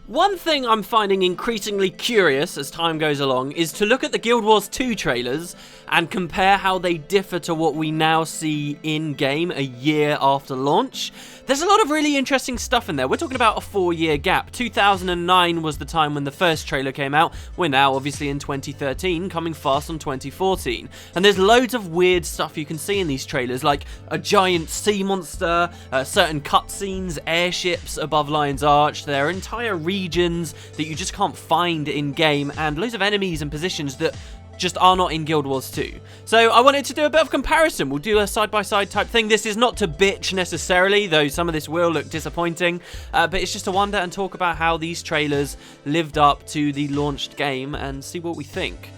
One thing I'm finding increasingly curious as time goes along is to look at the Guild Wars 2 trailers and compare how they differ to what we now see in-game a year after launch. There's a lot of really interesting stuff in there. We're talking about a 4-year gap. 2009 was the time when the first trailer came out. We're now obviously in 2013, coming fast on 2014. And there's loads of weird stuff you can see in these trailers, like a giant sea monster, certain cutscenes, airships above Lion's Arch. There are entire regions that you just can't find in-game, and loads of enemies and positions that just are not in Guild Wars 2. So I wanted to do a bit of comparison. We'll do a side-by-side type thing. This is not to bitch necessarily, though some of this will look disappointing, but it's just to wonder and talk about how these trailers lived up to the launched game and see what we think.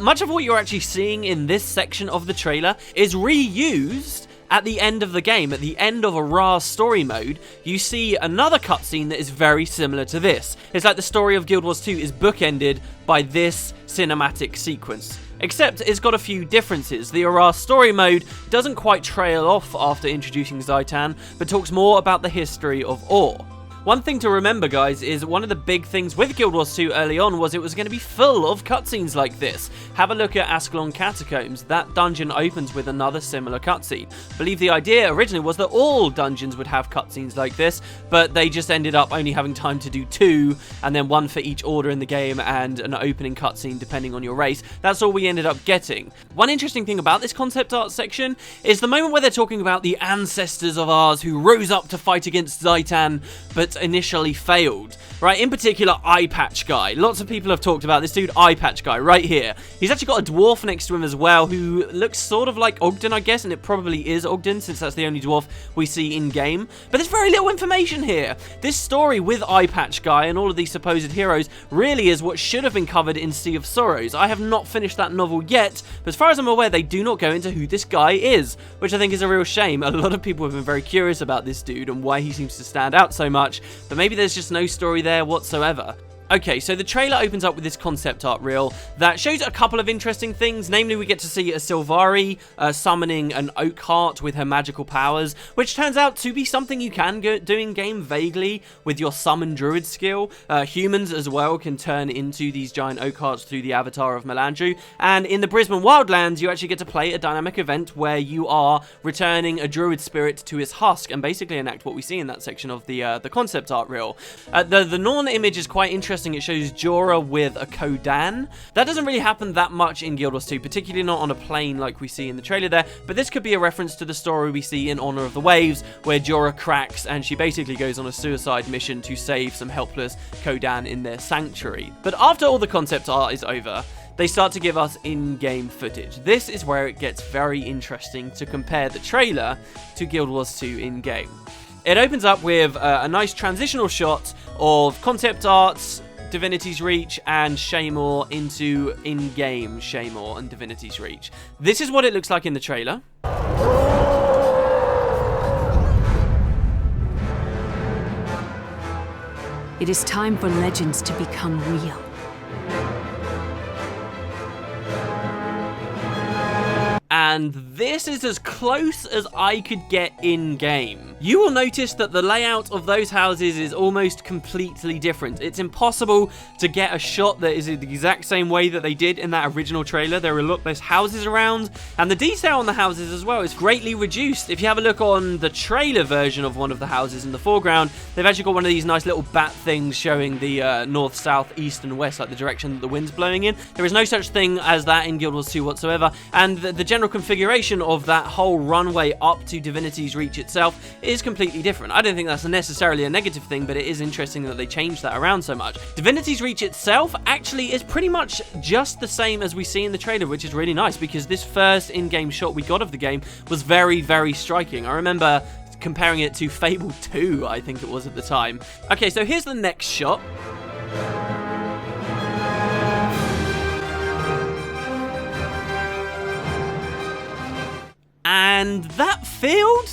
Much of what you're actually seeing in this section of the trailer is reused at the end of the game. At the end of a Ra story mode, you see another cutscene that is very similar to this. It's like the story of Guild Wars 2 is bookended by this cinematic sequence. Except it's got a few differences. The Ra story mode doesn't quite trail off after introducing Zhaitan, but talks more about the history of Or. One thing to remember, guys, is one of the big things with Guild Wars 2 early on was it was going to be full of cutscenes like this. Have a look at Ascalon Catacombs. That dungeon opens with another similar cutscene. I believe the idea originally was that all dungeons would have cutscenes like this, but they just ended up only having time to do 2, and then 1 for each order in the game and an opening cutscene depending on your race. That's all we ended up getting. One interesting thing about this concept art section is the moment where they're talking about the ancestors of ours who rose up to fight against Zhaitan, but initially failed, right? In particular, Eye Patch Guy. Lots of people have talked about this dude, Eye Patch Guy, right here. He's actually got a dwarf next to him as well, who looks sort of like Ogden, I guess, and it probably is Ogden, since that's the only dwarf we see in-game. But there's very little information here. This story with Eye Patch Guy and all of these supposed heroes really is what should have been covered in Sea of Sorrows. I have not finished that novel yet, but as far as I'm aware, they do not go into who this guy is, which I think is a real shame. A lot of people have been very curious about this dude and why he seems to stand out so much, but maybe there's just no story there whatsoever. Okay, so the trailer opens up with this concept art reel that shows a couple of interesting things. Namely, we get to see a Sylvari summoning an oak heart with her magical powers, which turns out to be something you can do in-game vaguely with your summon druid skill. Humans as well can turn into these giant oak hearts through the avatar of Melandru. And in the Brisbane Wildlands, you actually get to play a dynamic event where you are returning a druid spirit to his husk and basically enact what we see in that section of the concept art reel. The Norn image is quite interesting. It shows Jorah with a Kodan. That doesn't really happen that much in Guild Wars 2, particularly not on a plane like we see in the trailer there, but this could be a reference to the story we see in Honor of the Waves, where Jorah cracks and she basically goes on a suicide mission to save some helpless Kodan in their sanctuary. But after all the concept art is over, they start to give us in-game footage. This is where it gets very interesting to compare the trailer to Guild Wars 2 in-game. It opens up with a nice transitional shot of concept arts, Divinity's Reach, and Shaymore into in-game Shaymore and Divinity's Reach. This is what it looks like in the trailer. It is time for legends to become real. And this is as close as I could get in-game. You will notice that the layout of those houses is almost completely different. It's impossible to get a shot that is the exact same way that they did in that original trailer. There are a lot less houses around, and the detail on the houses as well is greatly reduced. If you have a look on the trailer version of one of the houses in the foreground, they've actually got one of these nice little bat things showing the north, south, east, and west, like the direction that the wind's blowing in. There is no such thing as that in Guild Wars 2 whatsoever, and the general configuration of that whole runway up to Divinity's Reach itself is completely different. I don't think that's necessarily a negative thing, but it is interesting that they changed that around so much. Divinity's Reach itself actually is pretty much just the same as we see in the trailer, which is really nice because this first in-game shot we got of the game was very, very striking. I remember comparing it to Fable 2, I think it was at the time. Okay, so here's the next shot. And that field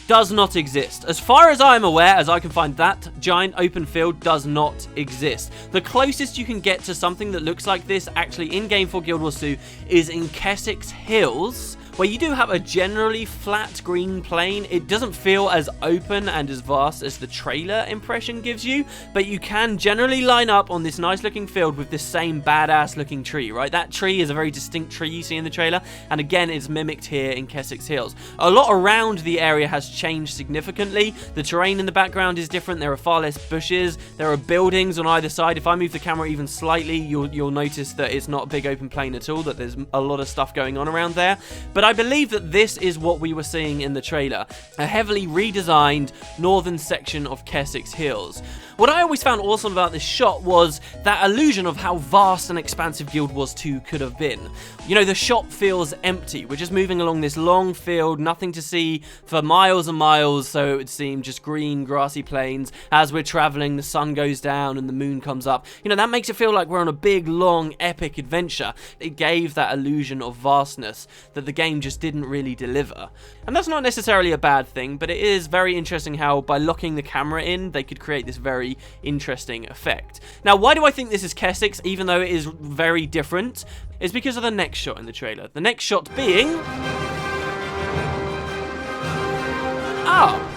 does not exist. As far as I'm aware, as I can find, that giant open field does not exist. The closest you can get to something that looks like this actually in-game for Guild Wars 2 is in Kessex Hills, where you do have a generally flat green plain. It doesn't feel as open and as vast as the trailer impression gives you, but you can generally line up on this nice looking field with this same badass looking tree, right? That tree is a very distinct tree you see in the trailer, and again it's mimicked here in Kessex Hills. A lot around the area has changed significantly. The terrain in the background is different. There are far less bushes. There are buildings on either side. If I move the camera even slightly, you'll notice that it's not a big open plain at all, that there's a lot of stuff going on around there. But I believe that this is what we were seeing in the trailer, a heavily redesigned northern section of Kessex Hills. What I always found awesome about this shot was that illusion of how vast and expansive Guild Wars 2 could have been. You know, the shot feels empty. We're just moving along this long field, nothing to see for miles and miles, so it would seem just green, grassy plains. As we're traveling, the sun goes down and the moon comes up. You know, that makes it feel like we're on a big, long, epic adventure. It gave that illusion of vastness that the game just didn't really deliver. And that's not necessarily a bad thing, but it is very interesting how by locking the camera in, they could create this very interesting effect. Now, why do I think this is Kessex, even though it is very different? It's because of the next shot in the trailer. The next shot being...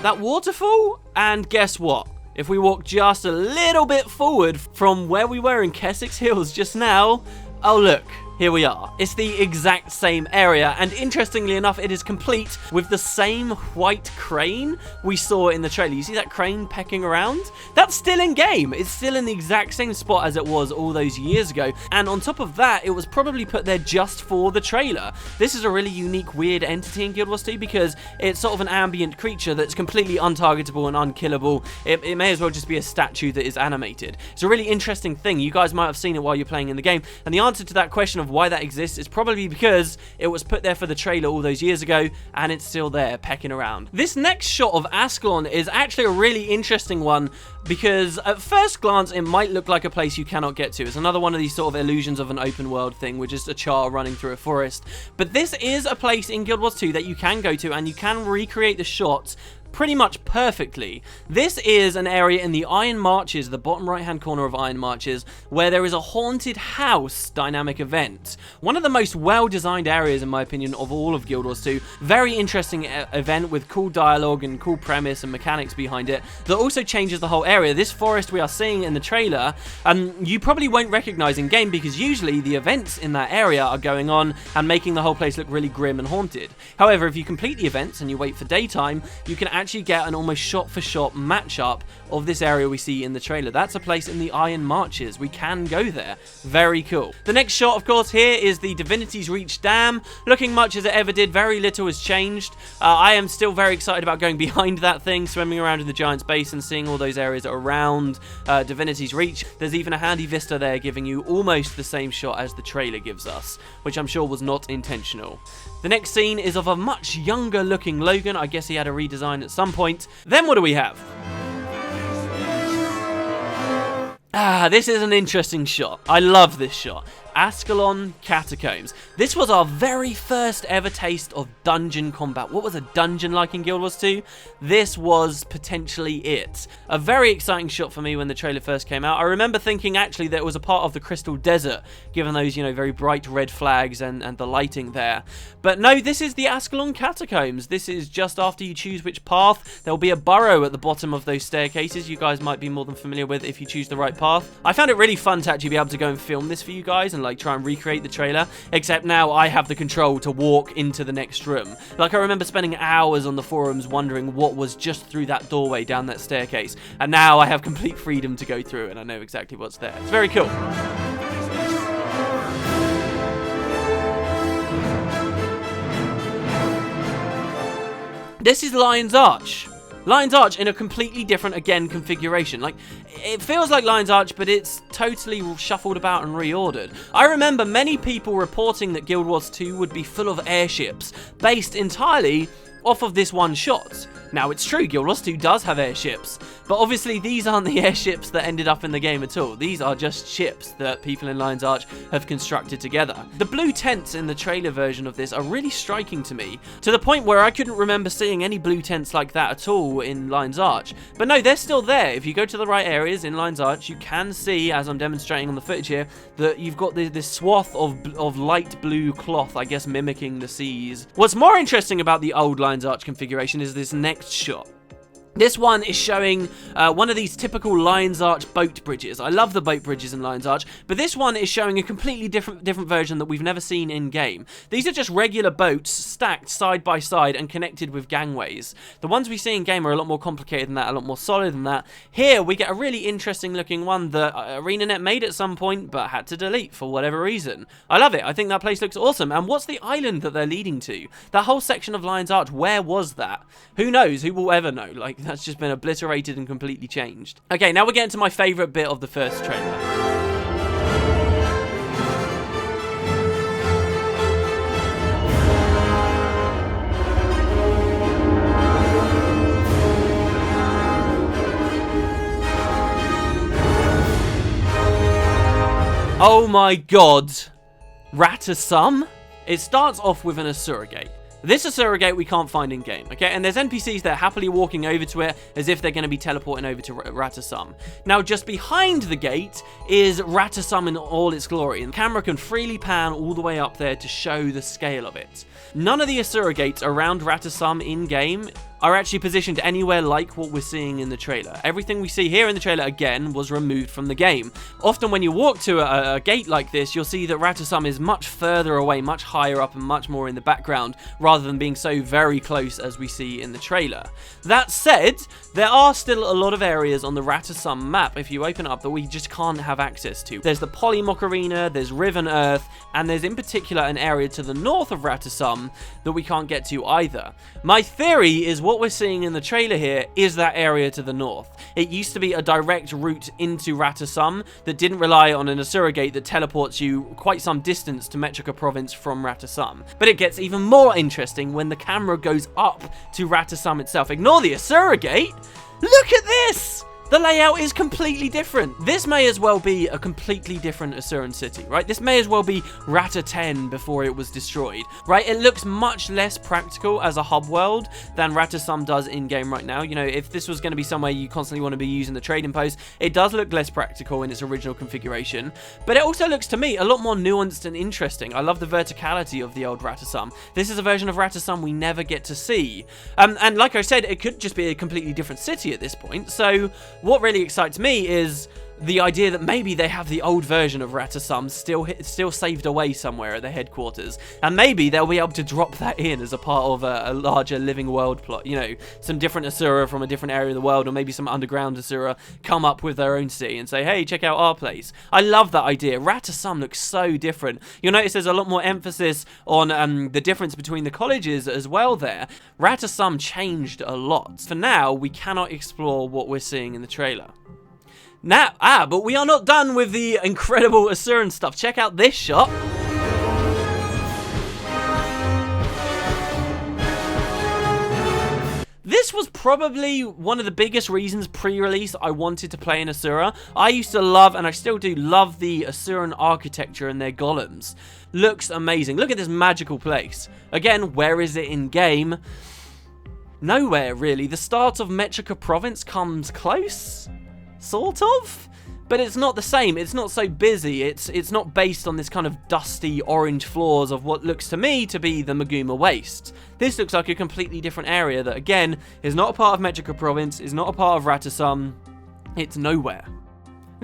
that waterfall? And guess what? If we walk just a little bit forward from where we were in Kessex Hills just now, oh look, here we are. It's the exact same area, and interestingly enough, it is complete with the same white crane we saw in the trailer. You see that crane pecking around? That's still in game. It's still in the exact same spot as it was all those years ago, and on top of that, it was probably put there just for the trailer. This is a really unique, weird entity in Guild Wars 2 because it's sort of an ambient creature that's completely untargetable and unkillable. It may as well just be a statue that is animated. It's a really interesting thing. You guys might have seen it while you're playing in the game, and the answer to that question of why that exists is probably because it was put there for the trailer all those years ago, and it's still there pecking around. This next shot of Ascalon is actually a really interesting one because at first glance it might look like a place you cannot get to. It's another one of these sort of illusions of an open world thing with just a char running through a forest. But this is a place in Guild Wars 2 that you can go to, and you can recreate the shots pretty much perfectly. This is an area in the Iron Marches, the bottom right hand corner of Iron Marches, where there is a haunted house dynamic event. One of the most well designed areas in my opinion of all of Guild Wars 2. Very interesting event with cool dialogue and cool premise and mechanics behind it that also changes the whole area. This forest we are seeing in the trailer, you probably won't recognize in game because usually the events in that area are going on and making the whole place look really grim and haunted. However, if you complete the events and you wait for daytime, you can actually get an almost shot-for-shot matchup of this area we see in the trailer. That's a place in the Iron Marches. We can go there. Very cool. The next shot, of course, here is the Divinity's Reach Dam. Looking much as it ever did, very little has changed. I am still very excited about going behind that thing, swimming around in the Giant's Basin, seeing all those areas around Divinity's Reach. There's even a handy vista there giving you almost the same shot as the trailer gives us, which I'm sure was not intentional. The next scene is of a much younger looking Logan. I guess he had a redesign at some point. Then what do we have? This is an interesting shot. I love this shot. Ascalon Catacombs. This was our very first ever taste of dungeon combat. What was a dungeon like in Guild Wars 2? This was potentially it. A very exciting shot for me when the trailer first came out. I remember thinking actually that it was a part of the Crystal Desert, given those, you know, very bright red flags and the lighting there. But no, this is the Ascalon Catacombs. This is just after you choose which path. There'll be a burrow at the bottom of those staircases you guys might be more than familiar with if you choose the right path. I found it really fun to actually be able to go and film this for you guys and like try and recreate the trailer, except now I have the control to walk into the next room. Like I remember spending hours on the forums wondering what was just through that doorway down that staircase, and now I have complete freedom to go through and I know exactly what's there. It's very cool. This is Lion's Arch. Lion's Arch in a completely different, again, configuration. Like, it feels like Lion's Arch, but it's totally shuffled about and reordered. I remember many people reporting that Guild Wars 2 would be full of airships, based entirely off of this one shot. Now, it's true, Guild Wars 2 does have airships, but obviously these aren't the airships that ended up in the game at all. These are just ships that people in Lion's Arch have constructed together. The blue tents in the trailer version of this are really striking to me, to the point where I couldn't remember seeing any blue tents like that at all in Lion's Arch. But no, they're still there. If you go to the right areas in Lion's Arch, you can see, as I'm demonstrating on the footage here, that you've got this swath of light blue cloth, I guess mimicking the seas. What's more interesting about the old Lion's Arch configuration is this next shot. This one is showing one of these typical Lion's Arch boat bridges. I love the boat bridges in Lion's Arch, but this one is showing a completely different version that we've never seen in-game. These are just regular boats stacked side by side and connected with gangways. The ones we see in-game are a lot more complicated than that, a lot more solid than that. Here, we get a really interesting looking one that ArenaNet made at some point, but had to delete for whatever reason. I love it. I think that place looks awesome. And what's the island that they're leading to? That whole section of Lion's Arch, where was that? Who knows? Who will ever know? Like, that's just been obliterated and completely changed. Okay, now we're getting to my favourite bit of the first trailer. Oh my god. Rata Sum? It starts off with an Asuran gate. This Asuran gate we can't find in game, okay? And there's NPCs that are happily walking over to it as if they're going to be teleporting over to Rata Sum. Now, just behind the gate is Rata Sum in all its glory, and the camera can freely pan all the way up there to show the scale of it. None of the Asuran gates around Rata Sum in game are actually positioned anywhere like what we're seeing in the trailer. Everything we see here in the trailer, again, was removed from the game. Often when you walk to a gate like this, you'll see that Rata Sum is much further away, much higher up, and much more in the background, rather than being so very close as we see in the trailer. That said, there are still a lot of areas on the Rata Sum map, if you open it up, that we just can't have access to. There's the Polymock Arena, there's Riven Earth, and there's in particular an area to the north of Rata Sum that we can't get to either. My theory is what we're seeing in the trailer here is that area to the north. It used to be a direct route into Rata Sum that didn't rely on an Asuran gate that teleports you quite some distance to Metrica Province from Rata Sum. But it gets even more interesting when the camera goes up to Rata Sum itself. Ignore the Asuran gate. Look at this! The layout is completely different. This may as well be a completely different Asuran city, right? This may as well be Rata 10 before it was destroyed, right? It looks much less practical as a hub world than Rata Sum does in-game right now. You know, if this was going to be somewhere you constantly want to be using the trading post, it does look less practical in its original configuration, but it also looks to me a lot more nuanced and interesting. I love the verticality of the old Rata Sum. This is a version of Rata Sum we never get to see. And like I said, it could just be a completely different city at this point, so what really excites me is the idea that maybe they have the old version of Rata Sum still saved away somewhere at their headquarters, and maybe they'll be able to drop that in as a part of a larger living world plot. You know, some different Asuran from a different area of the world, or maybe some underground Asuran come up with their own city and say, hey, check out our place. I love that idea. Rata Sum looks so different. You'll notice there's a lot more emphasis on the difference between the colleges as well there. Rata Sum changed a lot. For now, we cannot explore what we're seeing in the trailer. Now, but we are not done with the incredible Asuran stuff. Check out this shot. This was probably one of the biggest reasons pre-release I wanted to play in Asuran. I used to love, and I still do love, the Asuran architecture and their golems. Looks amazing. Look at this magical place. Again, where is it in game? Nowhere, really. The start of Metrica Province comes close. Sort of, but it's not the same. It's not so busy. It's not based on this kind of dusty orange floors of what looks to me to be the Maguma Waste. This looks like a completely different area that, again, is not a part of Metrica Province, is not a part of Rata Sum. It's nowhere.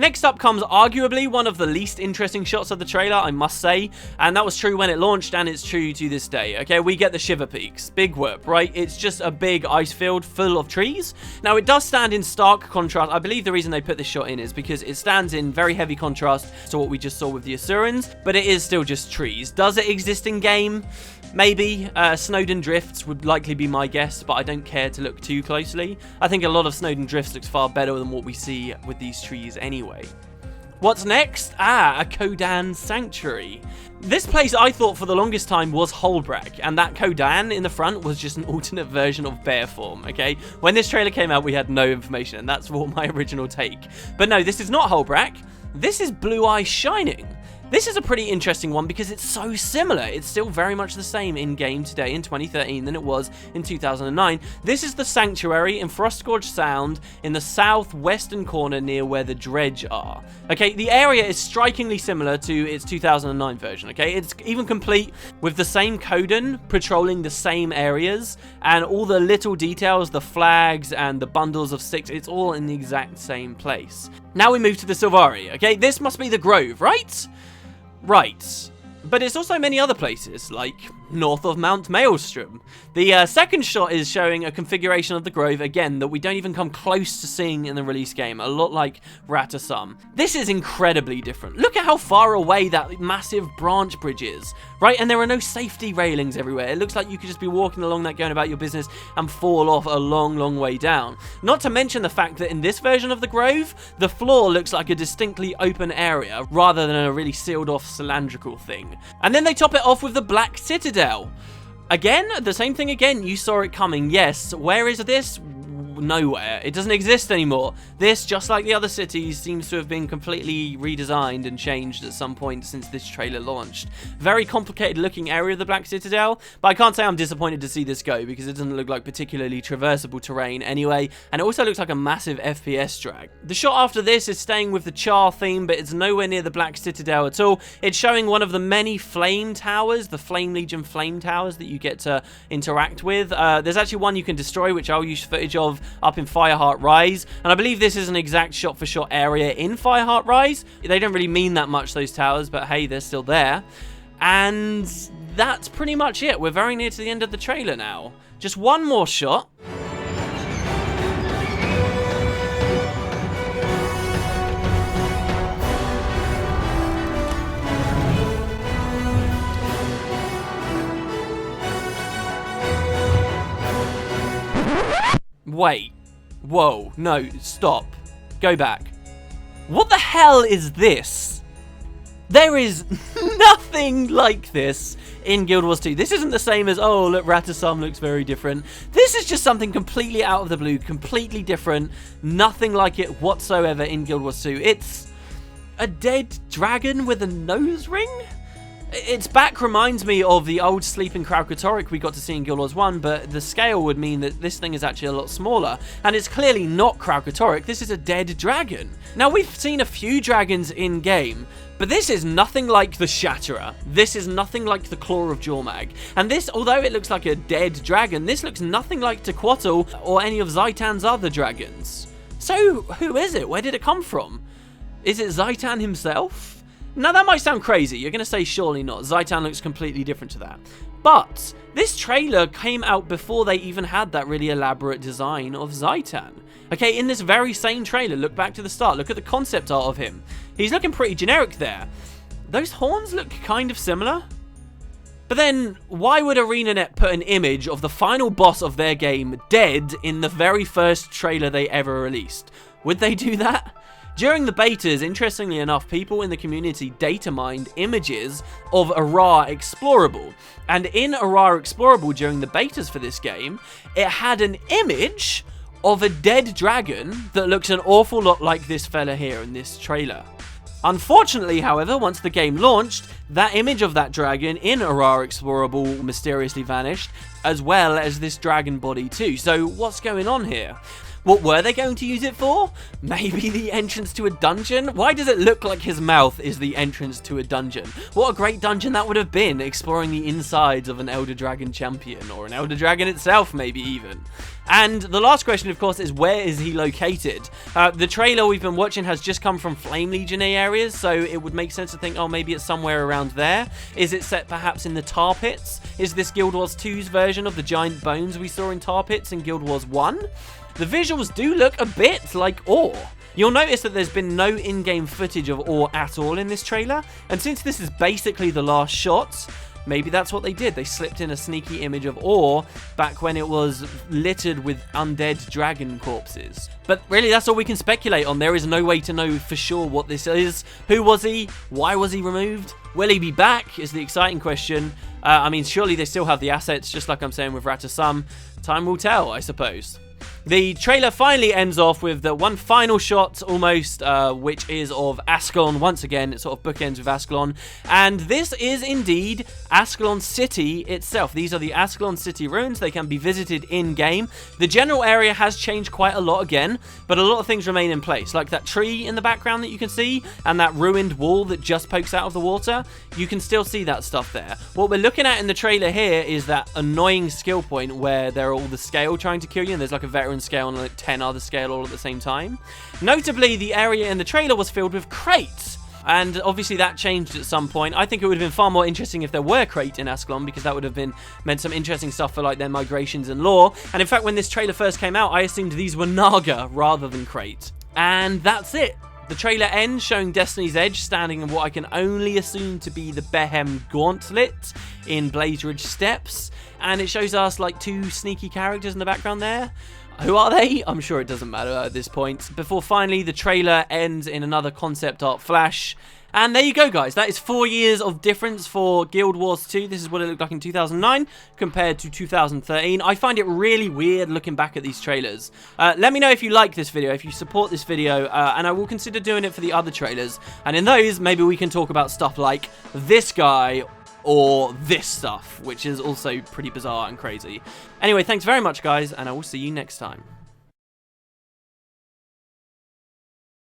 Next up comes arguably one of the least interesting shots of the trailer, I must say, and that was true when it launched, and it's true to this day. Okay, we get the Shiver Peaks. Big whoop, right? It's just a big ice field full of trees. Now, it does stand in stark contrast. I believe the reason they put this shot in is because it stands in very heavy contrast to what we just saw with the Asurans, but it is still just trees. Does it exist in game? Maybe. Snowden Drifts would likely be my guess, but I don't care to look too closely. I think a lot of Snowden Drifts looks far better than what we see with these trees anyway. What's next? A Kodan Sanctuary. This place I thought for the longest time was Holbrook, and that Kodan in the front was just an alternate version of Bear Form, okay? When this trailer came out, we had no information, and that's what my original take. But no, this is not Holbrook. This is Blue Eye Shining. This is a pretty interesting one because it's so similar. It's still very much the same in-game today in 2013 than it was in 2009. This is the Sanctuary in Frostgorge Sound in the southwestern corner near where the Dredge are. Okay, the area is strikingly similar to its 2009 version, okay? It's even complete with the same Kodan patrolling the same areas, and all the little details, the flags and the bundles of sticks, it's all in the exact same place. Now we move to the Sylvari, okay? This must be the Grove, right? Right, but it's also many other places, like north of Mount Maelstrom. The second shot is showing a configuration of the Grove, again, that we don't even come close to seeing in the release game, a lot like Rata. This is incredibly different. Look at how far away that massive branch bridge is, right? And there are no safety railings everywhere. It looks like you could just be walking along that, going about your business, and fall off a long, long way down. Not to mention the fact that in this version of the Grove, the floor looks like a distinctly open area, rather than a really sealed off cylindrical thing. And then they top it off with the Black Citadel. Again, the same thing again, you saw it coming, yes. Where is this? Nowhere. It doesn't exist anymore. This, just like the other cities, seems to have been completely redesigned and changed at some point since this trailer launched. Very complicated looking area of the Black Citadel, but I can't say I'm disappointed to see this go because it doesn't look like particularly traversable terrain anyway, and it also looks like a massive FPS drag. The shot after this is staying with the Char theme, but it's nowhere near the Black Citadel at all. It's showing one of the many flame towers, the Flame Legion flame towers that you get to interact with. There's actually one you can destroy, which I'll use footage of up in Fireheart Rise, and I believe this is an exact shot-for-shot area in Fireheart Rise. They don't really mean that much, those towers, but hey, they're still there. And that's pretty much it. We're very near to the end of the trailer now. Just one more shot. Wait. Whoa. No. Stop. Go back. What the hell is this? There is nothing like this in Guild Wars 2. This isn't the same as, oh, look, Rata looks very different. This is just something completely out of the blue, completely different. Nothing like it whatsoever in Guild Wars 2. It's a dead dragon with a nose ring? Its back reminds me of the old sleeping Kraukatoric we got to see in Guild Wars 1, but the scale would mean that this thing is actually a lot smaller, and it's clearly not Kraukatoric. This is a dead dragon. Now, we've seen a few dragons in-game, but this is nothing like the Shatterer. This is nothing like the Claw of Jormag. And this, although it looks like a dead dragon, this looks nothing like Tequatl or any of Zaitan's other dragons. So, who is it? Where did it come from? Is it Zaitan himself? Now, that might sound crazy. You're going to say, surely not. Zaitan looks completely different to that. But this trailer came out before they even had that really elaborate design of Zaitan. Okay, in this very same trailer, look back to the start. Look at the concept art of him. He's looking pretty generic there. Those horns look kind of similar. But then, why would ArenaNet put an image of the final boss of their game dead in the very first trailer they ever released? Would they do that? During the betas, interestingly enough, people in the community data mined images of Arar Explorable. And in Arar Explorable, during the betas for this game, it had an image of a dead dragon that looks an awful lot like this fella here in this trailer. Unfortunately, however, once the game launched, that image of that dragon in Arar Explorable mysteriously vanished, as well as this dragon body too. So what's going on here? What were they going to use it for? Maybe the entrance to a dungeon? Why does it look like his mouth is the entrance to a dungeon? What a great dungeon that would have been, exploring the insides of an Elder Dragon champion, or an Elder Dragon itself, maybe even. And the last question, of course, is where is he located? The trailer we've been watching has just come from Flame Legion areas, so it would make sense to think, oh, maybe it's somewhere around there. Is it set perhaps in the Tar Pits? Is this Guild Wars 2's version of the giant bones we saw in Tar Pits in Guild Wars 1? The visuals do look a bit like ore. You'll notice that there's been no in-game footage of ore at all in this trailer, and since this is basically the last shot, maybe that's what they did. They slipped in a sneaky image of Or back when it was littered with undead dragon corpses. But really, that's all we can speculate on. There is no way to know for sure what this is. Who was he? Why was he removed? Will he be back is the exciting question. I mean, surely they still have the assets, just like I'm saying with Rata. Time will tell, I suppose. The trailer finally ends off with the one final shot, almost, which is of Ascalon once again. It sort of bookends with Ascalon. And this is indeed Ascalon City itself. These are the Ascalon City ruins. They can be visited in-game. The general area has changed quite a lot again, but a lot of things remain in place. Like that tree in the background that you can see, and that ruined wall that just pokes out of the water. You can still see that stuff there. What we're looking at in the trailer here is that annoying skill point where there are all the scale trying to kill you, and there's like a veteran scale and like 10 other scale all at the same time. Notably, the area in the trailer was filled with crates, and obviously that changed at some point. I think it would have been far more interesting if there were crate in Ascalon, because that would have meant some interesting stuff for like their migrations and lore. And in fact, when this trailer first came out, I assumed these were Naga rather than crate. And that's it. The trailer ends showing Destiny's Edge standing in what I can only assume to be the Behem Gauntlet in Blaze Ridge Steps, and it shows us like two sneaky characters in the background there. Who are they? I'm sure it doesn't matter at this point. Before finally the trailer ends in another concept art flash. And there you go, guys. That is 4 years of difference for Guild Wars 2. This is what it looked like in 2009 compared to 2013. I find it really weird looking back at these trailers. Let me know if you like this video, if you support this video, and I will consider doing it for the other trailers. And in those, maybe we can talk about stuff like this guy or this stuff, which is also pretty bizarre and crazy. Anyway, thanks very much, guys, and I will see you next time.